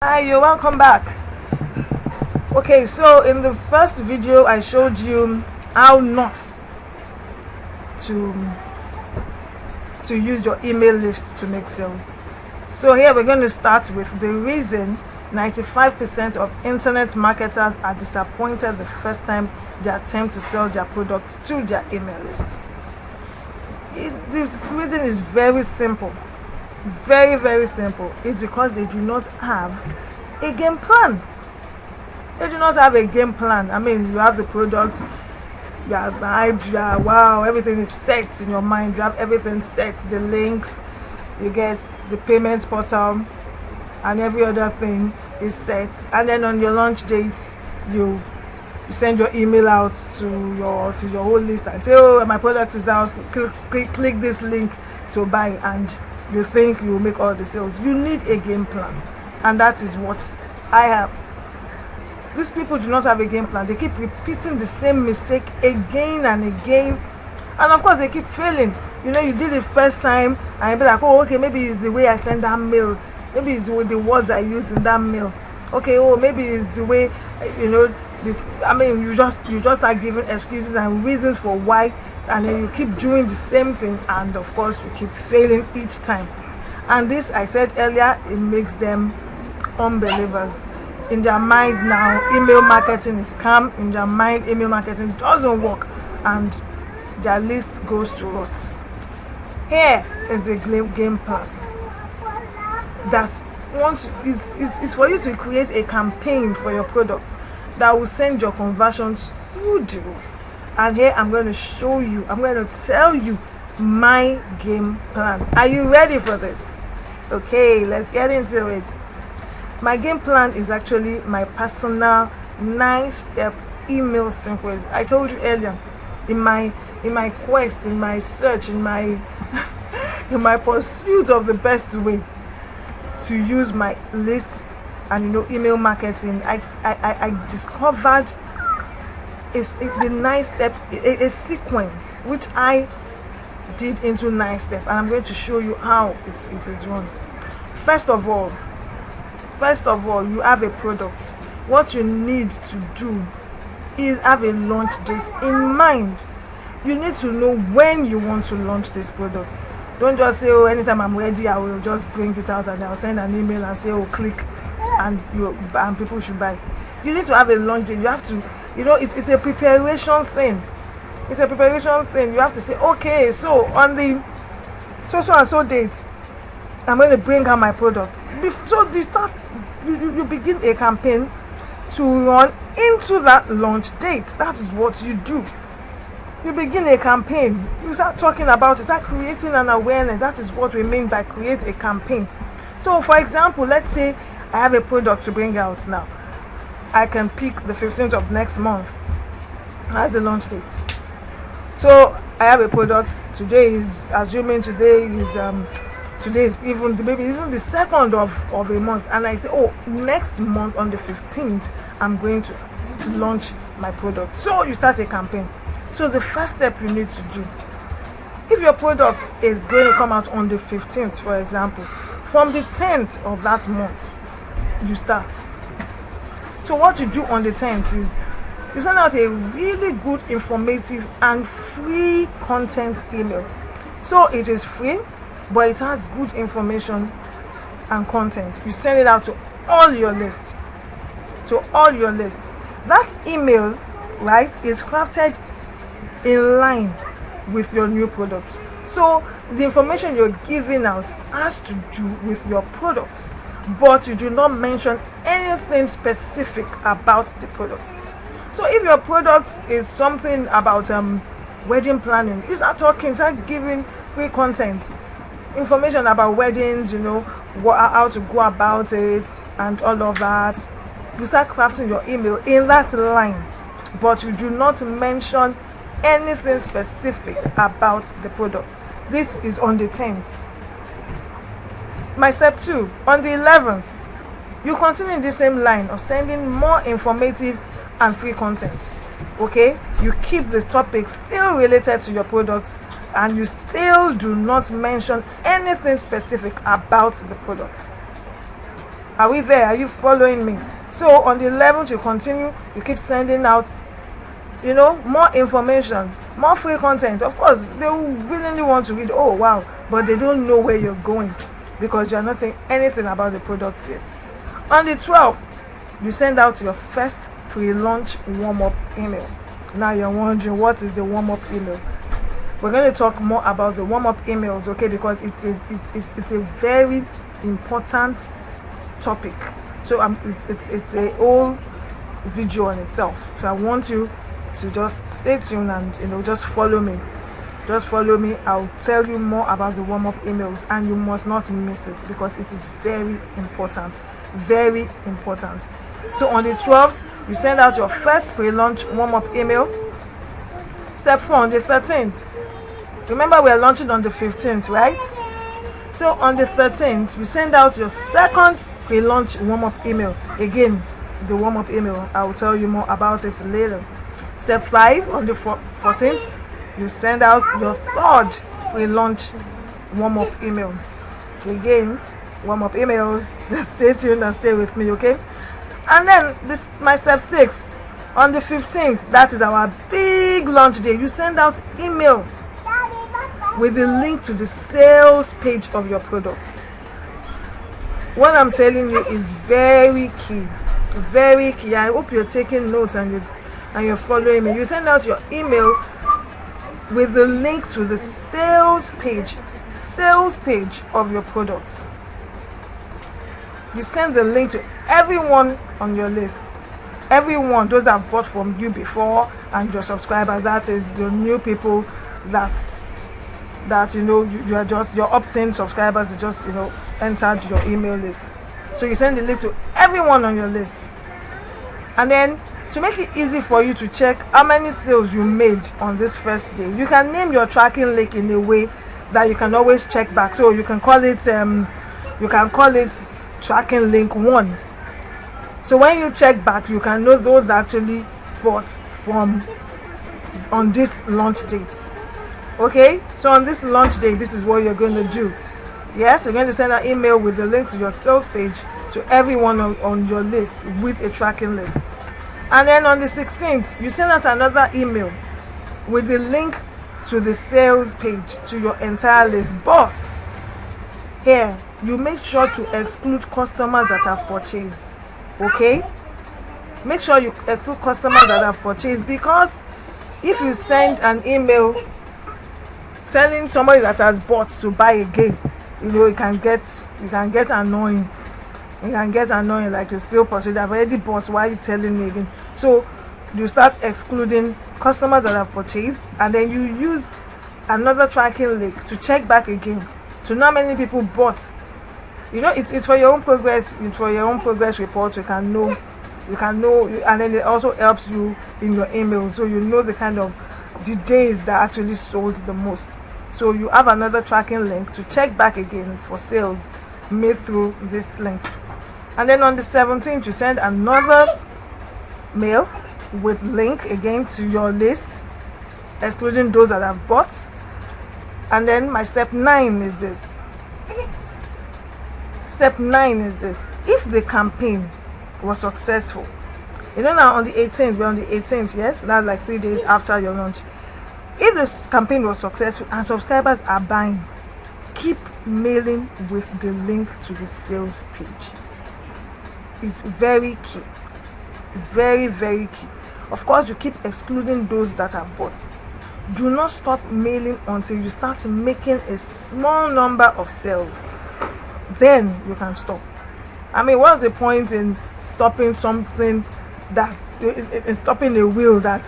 Hi, you're welcome back. Okay, so in the first video I showed you how not to use your email list to make sales. So here we're going to start with the reason 95% of internet marketers are disappointed the first time they attempt to sell their products to their email list. The reason is very simple. Very simple. It's because they do not have a game plan. They do not have a game plan. I mean, you have the product, you are hyped, you are wow, everything is set in your mind. You have everything set, the links, you get the payment portal, and every other thing is set. And then on your launch date, you send your email out to your whole list and say, oh, my product is out, click this link to buy, and you think you will make all the sales. You need a game plan, and that is what I have. These people do not have a game plan. They keep repeating the same mistake again and again, and of course they keep failing. You know, you did it first time and you be like, oh, okay, maybe it's the way I send that mail, maybe it's the words I used in that mail, okay, oh, maybe it's the way, you know, I mean, you just start giving excuses and reasons for why, and then you keep doing the same thing, and of course you keep failing each time. And this, I said earlier, it makes them unbelievers. In their mind now, email marketing is scam. In their mind, email marketing doesn't work, and their list goes to rot. Here is a game plan that it's for you to create a campaign for your product that will send your conversions through the roof. And here I'm going to show you, I'm going to tell you my game plan. Are you ready for this? Okay, let's get into it. My game plan is actually my personal 9-step email sequence. I told you earlier, in my quest, in my search, in my in my pursuit of the best way to use my list and, you know, email marketing, I discovered the 9-step a sequence which I did into 9 steps, and I'm going to show you how it is run. First of all, you have a product. What you need to do is have a launch date in mind. You need to know when you want to launch this product. Don't just say, oh, anytime I'm ready I will just bring it out and I'll send an email and say, oh, click, and people should buy. You need to have a launch date. You have to, you know, it's a preparation thing. It's a preparation thing. You have to say, okay, so on the so and so date, I'm going to bring out my product. So you begin a campaign to run into that launch date. That is what you do. You begin a campaign. You start talking about it. Start creating an awareness. That is what we mean by create a campaign. So, for example, let's say I have a product to bring out now. I can pick the 15th of next month as the launch date. So I have a product. Today is even the 2nd of a month, and I say, oh, next month on the 15th I'm going to launch my product. So you start a campaign. So the first step you need to do, if your product is going to come out on the 15th, for example, from the 10th of that month you start. So what you do on the 10th is you send out a really good, informative and free content email. So it is free, but it has good information and content. You send it out to all your lists. That email, right, is crafted in line with your new product. So the information you're giving out has to do with your product, but you do not mention anything specific about the product. So if your product is something about wedding planning, you start giving free content, information about weddings, you know, how to go about it and all of that. You start crafting your email in that line, but you do not mention anything specific about the product. This is on the 10th. My step 2, on the 11th, you continue in the same line of sending more informative and free content. Okay, you keep the topic still related to your product, and you still do not mention anything specific about the product. Are we there? Are you following me? So on the 11th, you continue, you keep sending out, more information, more free content. Of course, they will willingly want to read, oh wow, but they don't know where you're going because you're not saying anything about the product yet. On the 12th, you send out your first pre-launch warm-up email. Now you're wondering, what is the warm-up email? We're going to talk more about the warm-up emails, okay, because it's a very important topic. So it's a whole video on itself. So I want you to just stay tuned and just follow me. I'll tell you more about the warm-up emails, and you must not miss it because it is very important. Very important. So on the 12th, you send out your first pre-launch warm-up email. Step 4, on the 13th. Remember, we are launching on the 15th, right? So on the 13th, you send out your second pre-launch warm-up email. Again, the warm-up email, I will tell you more about it later. Step 5, on the 14th, you send out your third pre-launch warm-up email. Again, warm-up emails. Just stay tuned and stay with me, okay? And then my step 6, on the 15th, that is our big launch day. You send out email with the link to the sales page of your products. What I'm telling you is very key. Very key. I hope you're taking notes and you're following me. You send out your email with the link to the sales page of your products. You send the link to everyone on your list. Everyone, those that have bought from you before and your subscribers, that is the new people that you are just your opt-in subscribers that just entered your email list. So you send the link to everyone on your list. And then to make it easy for you to check how many sales you made on this first day, you can name your tracking link in a way that you can always check back. So you can call it tracking link 1. So when you check back, you can know those actually bought from on this launch date. Okay, so on this launch day, this is what you're going to do. Yes, you're going to send an email with the link to your sales page to everyone on your list with a tracking list. And then on the 16th, you send out another email with the link to the sales page to your entire list. But here, you make sure to exclude customers that have purchased. Okay, make sure you exclude customers that have purchased, because if you send an email telling somebody that has bought to buy again, it can get annoying. It can get annoying, like you still pursued. I've already bought, why are you telling me again? So you start excluding customers that have purchased, and then you use another tracking link to check back again to know how many people bought. It's for your own progress. It's for your own progress report. You can know, and then it also helps you in your email, so you know the days that actually sold the most. So you have another tracking link to check back again for sales made through this link. And then on the 17th, you send another mail with link again to your list, excluding those that have bought. And then my step 9 is this. Step 9 is this. If the campaign was successful, now on the 18th, we're on the 18th, yes? That's like 3 days after your launch. If the campaign was successful and subscribers are buying, keep mailing with the link to the sales page. It's very key. Very, very key. Of course, you keep excluding those that have bought. Do not stop mailing until you start making a small number of sales. Then you can stop. What's the point in stopping something stopping a wheel that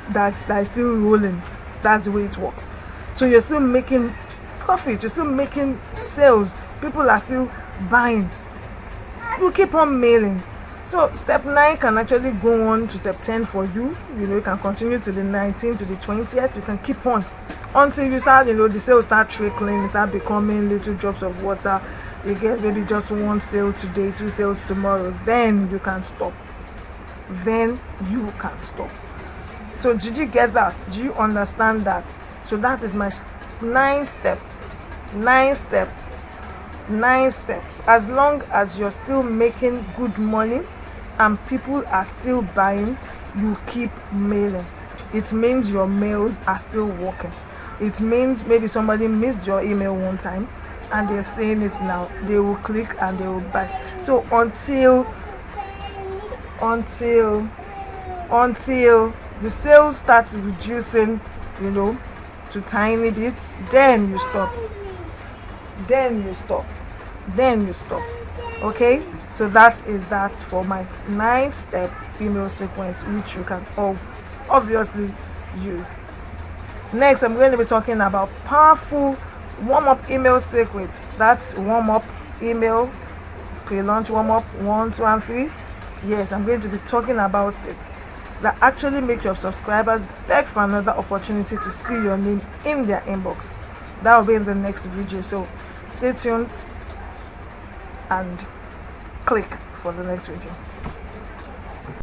is still rolling? That's the way it works. So you're still making profits, you're still making sales, people are still buying. You keep on mailing. So step 9 can actually go on to step 10 for you. You can continue to the 19th to the 20th. You can keep on until you start, the sales start trickling, start becoming little drops of water. You get maybe just 1 sale today, 2 sales tomorrow. Then you can stop. So did you get that? Do you understand that? So that is my 9 step. as long as you're still making good money and people are still buying, you keep mailing. It means your mails are still working. It means maybe somebody missed your email one time and they're saying it now. They will click and they will buy. So until the sales starts reducing, to tiny bits, then you stop. Okay, so that is that for my 9-step email sequence, which you can obviously use. Next, I'm going to be talking about powerful warm-up email sequence. That's warm-up email, pre-launch warm-up 1, 2, and 3. Yes, I'm going to be talking about it. That actually make your subscribers beg for another opportunity to see your name in their inbox. That will be in the next video. So stay tuned and click for the next video.